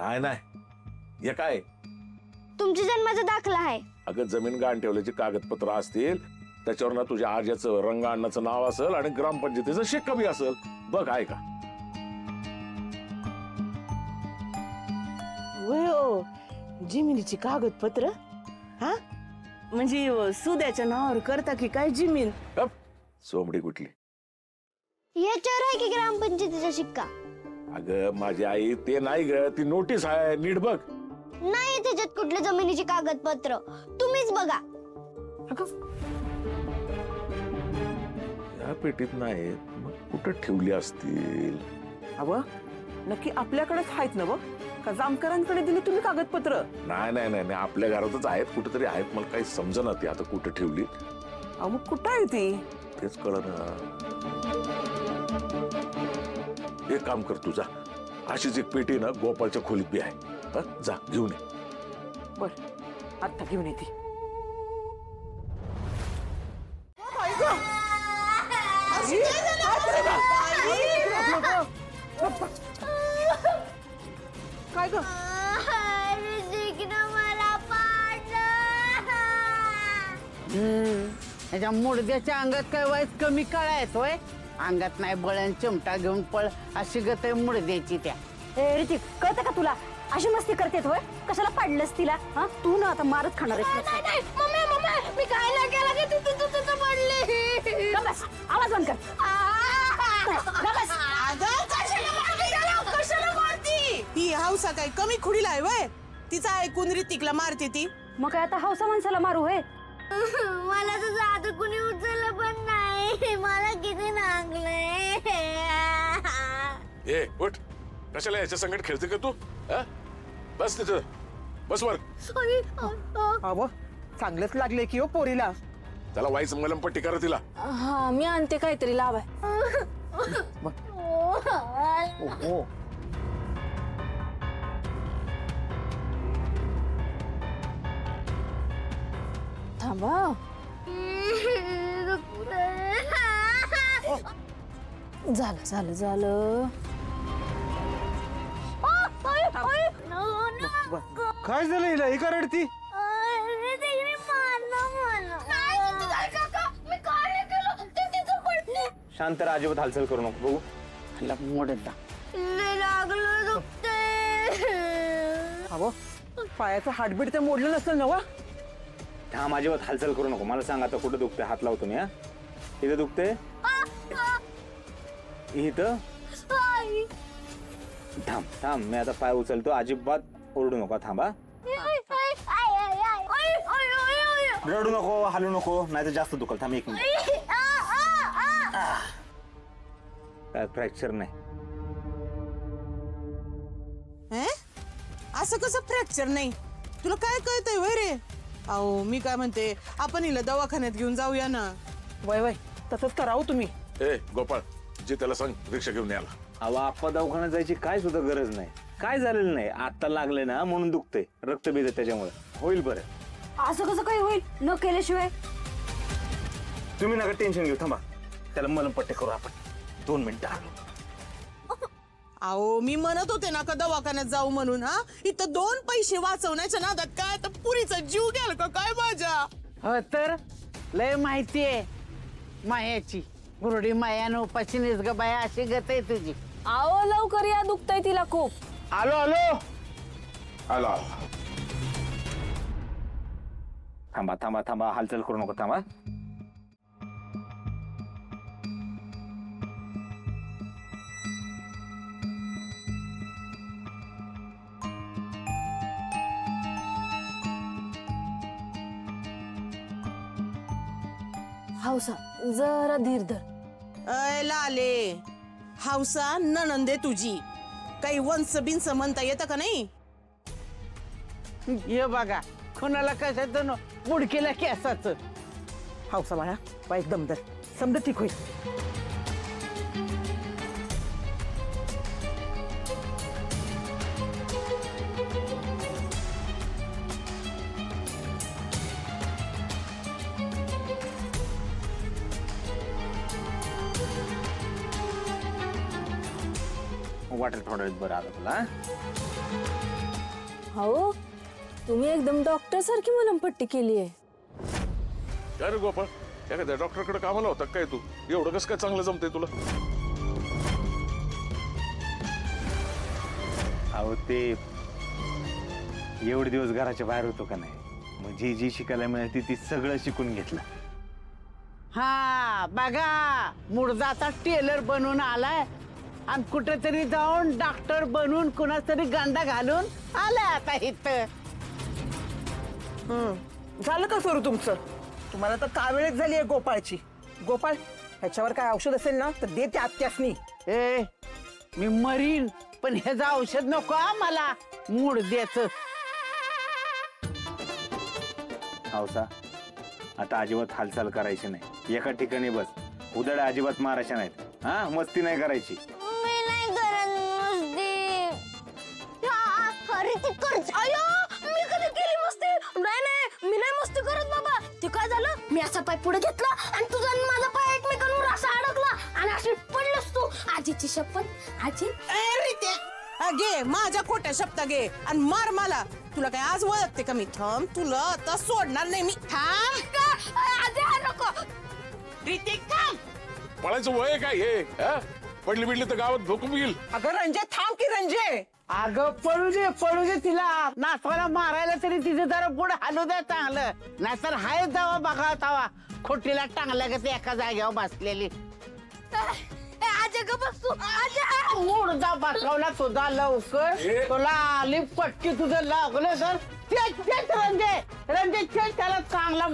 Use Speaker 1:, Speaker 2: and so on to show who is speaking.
Speaker 1: नाही नाही, हे काय?
Speaker 2: तुमच्या जन्माचा दाखला आहे.
Speaker 1: अगं जमीन गहाण ठेवल्याची कागदपत्र असतील, त्याच्यावर ना तुझ्या आज्याचं रंग अण्णाचं नाव असेल आणि ग्रामपंचायतीचं शिक्का बी असेल. बघ आहे का?
Speaker 3: जमिनीची कागदपत्र? हा म्हणजे सुद्याच्या नावावर करता की काय जमीन?
Speaker 1: सोमडी कुठली?
Speaker 2: याच्यावर आहे की ग्रामपंचायतीचा शिक्का?
Speaker 1: अगं माझी आई ते नाही ग, ती नोटीस आहे, नीट बघ.
Speaker 2: नाही त्याच्यात कुठल्या जमिनीची कागदपत्र, तुम्हीच बघा.
Speaker 1: या पेटीत नाहीत, मग कुठं ठेवली असतील?
Speaker 3: अव नक्की आपल्याकडेच आहेत ना? का जामकरांकडे दिली तुम्ही कागदपत्र?
Speaker 1: नाही नाही नाही, आपल्या घरातच आहेत, कुठेतरी आहेत. मला काही समजेना ती आता कुठं ठेवली.
Speaker 3: मग कुठं आहे ती?
Speaker 1: तेच कळना. एक काम कर, तुझा अशीच एक पेटी ना गोपाळच्या खोलीत बी आहे, जा घेऊन ये.
Speaker 3: बर आता घेऊन येते. काय ग?
Speaker 4: त्याच्या मुडद्याच्या अंगात काय वाईट कमी काळा येतोय? अंगात नाही बळण चिमटा घेऊन पळ अशी गत मुडद्याची त्या.
Speaker 5: ऋतिक कळतं का तुला? अशी मस्ती करतेत होय? कशाला पाडलंस तिला? हा तू ना आता मारच खाणार आहेस.
Speaker 2: मी काय नाही केलं की तू पडली.
Speaker 5: बस आवाज बंद कर.
Speaker 3: कशाला मारती? ही हौसा काय कमी खुडीला आहे वय? तिचा ऐकून ऋतिकला मारते ती?
Speaker 5: मग काय आता हौसा माणसाला मारू होय?
Speaker 2: मला तर आता कुणी उचललं पण नाही. मला किती नांगलंय.
Speaker 1: ए उठ, कशाला याच्या संकट खेळते का तू? बस तिथं, बस वर.
Speaker 3: अव चांगलंच लागले की हो पोरीला.
Speaker 1: त्याला वाईच मलमपट्टी करा तिला.
Speaker 5: हा मी आणते काहीतरी लावाय. थांबा. झालं झालं झालं.
Speaker 6: काय झालं हिला? ही का रडती?
Speaker 7: शांत राहा, अजिबात हालचाल करू नको. बघू
Speaker 4: मोडत
Speaker 3: अव पायाचं हाडबीड ते मोडलं नसेल ना?
Speaker 7: थांब, अजिबात हालचाल करू नको. मला सांग आता कुठं दुखते? हात लावतो मी. इथं दुखते? इथं? थांब थांब, मी आता पाय उचलतो. अजिबात ओरडू नको. थांबा, रडू नको, हालू नको, नाही तर जास्त दुखल. थांब एक मिनिट. काय फ्रॅक्चर नाही.
Speaker 3: असं कसं फ्रॅक्चर नाही? तुला काय कळतंय वय रे? अहो मी काय म्हणते, आपण हिला दवाखान्यात घेऊन जाऊया ना. वय वय तसंच करावं तुम्ही.
Speaker 1: ए गोपाळ, जे त्याला सांग रिक्षा घेऊन यायला.
Speaker 7: अहो आप्पा, दवाखान्यात जायची काय सुद्धा गरज नाही. काय झालेलं नाही, आता लागले ना म्हणून दुखते. रक्त बीज त्याच्यामुळे होईल बरं.
Speaker 5: असं कसं काही होईल न केल्याशिवाय?
Speaker 7: तुम्ही नका टेन्शन घेऊ. थांबा, त्याला मलमपट्टी करू आपण. 2 मिनिटं.
Speaker 3: अहो मी म्हणत होते ना का दवाखान्यात जाऊ म्हणून. हा इथं 2 पैसे वाचवण्याच्या नादात काय तर पुरीचा जीव गेला का काय माझ्या?
Speaker 4: हो तर लय माहितीये मायाची. गुरुडी मायानं उपाशीनीस ग बाया, अशी गत आहे तुझी.
Speaker 5: आओ लवकर या, दुखतंय तिला खूप.
Speaker 7: आलो आलो आलो. थांबा थांबा थांबा, हालचाल करू नको. थांबा.
Speaker 5: हौसा जरा धीर धर.
Speaker 3: अय लाले, हौसा नणंदे तुझी. काही वंस बिंस म्हणता येतं का नाही?
Speaker 4: ये बघा कोणाला कशाचं मुडकेला केसाचं.
Speaker 3: हौसा बाळा, बा एकदम दर समजा ठीक होईल.
Speaker 7: वाटेल थोडा वेळ बरं आलं तुला हा?
Speaker 8: हो तुम्ही एकदम डॉक्टर सारखी मलमपट्टी केली आहे.
Speaker 1: काय रे गोपाळ, एखाद्या डॉक्टरकडे कामाला होता काय तू? एवढं कसं काय चांगलं जमतंय तुला?
Speaker 7: अहो ते एवढे दिवस घराच्या बाहेर होतो का नाही, मग जी जी शिकायला मिळाली ती सगळं शिकून घेतलं.
Speaker 4: हा बघा मुर्दाचा टेलर बनून आलाय आणि कुठेतरी जाऊन डॉक्टर बनून कुणाच तरी गांडा घालून आलाय आता इथं.
Speaker 3: झालं का सुरू तुमचं? तुम्हाला तर कावेळच झाली आहे गोपाळची. गोपाळ ह्याच्यावर काय औषध असेल ना तर दे त्या आत्यासनी.
Speaker 4: ए मी मरीन पण ह्याचं औषध नको हा मला मुडद्याचं.
Speaker 7: हौसा आता अजिबात हालचाल करायची नाही, एका ठिकाणी बस. उदड्या अजिबात मारायच्या नाहीत हा, मस्ती नाही करायची.
Speaker 2: मी नाही करत मस्ती. अरे ती करच. अयो मी कधी केली मस्ती? नाही मी नाही मस्ती करत बाबा. ते काय झालं, मी असा पाय पुढे घेतला आणि तुझा आणि माझा पाय एकमेकांवर असा अडकला आणि अशी पडलंस तू. आजीची शपथ आजी.
Speaker 3: घे माझ्या खोट्या शब्द घे आणि मार मला. तुला काय आज ओळखते का मी? थांब तुला आता सोडणार नाही मी. थांब
Speaker 2: आजी नको.
Speaker 3: ऋतिक थांब.
Speaker 1: पळायचं वय काय हे हा? पडली बिडली तर गावात झोकून येईल.
Speaker 3: अगं रंजे थांब की रंजे.
Speaker 4: अगं पळू दे तिला. नातवाला मारायला तरी तिथे जरा पुढे हलू द्या चांगलं, नाहीतर हाय जावा बघा तावा खोटीला टांगल्या का ते एका जागेवर बसलेली.
Speaker 2: आजी ग बस तू. आजी
Speaker 4: मुर्दा बसवला तुझा लवकर. तुला आली पटकी तुझं लागलं तर तेच रंजे त्याला चांगला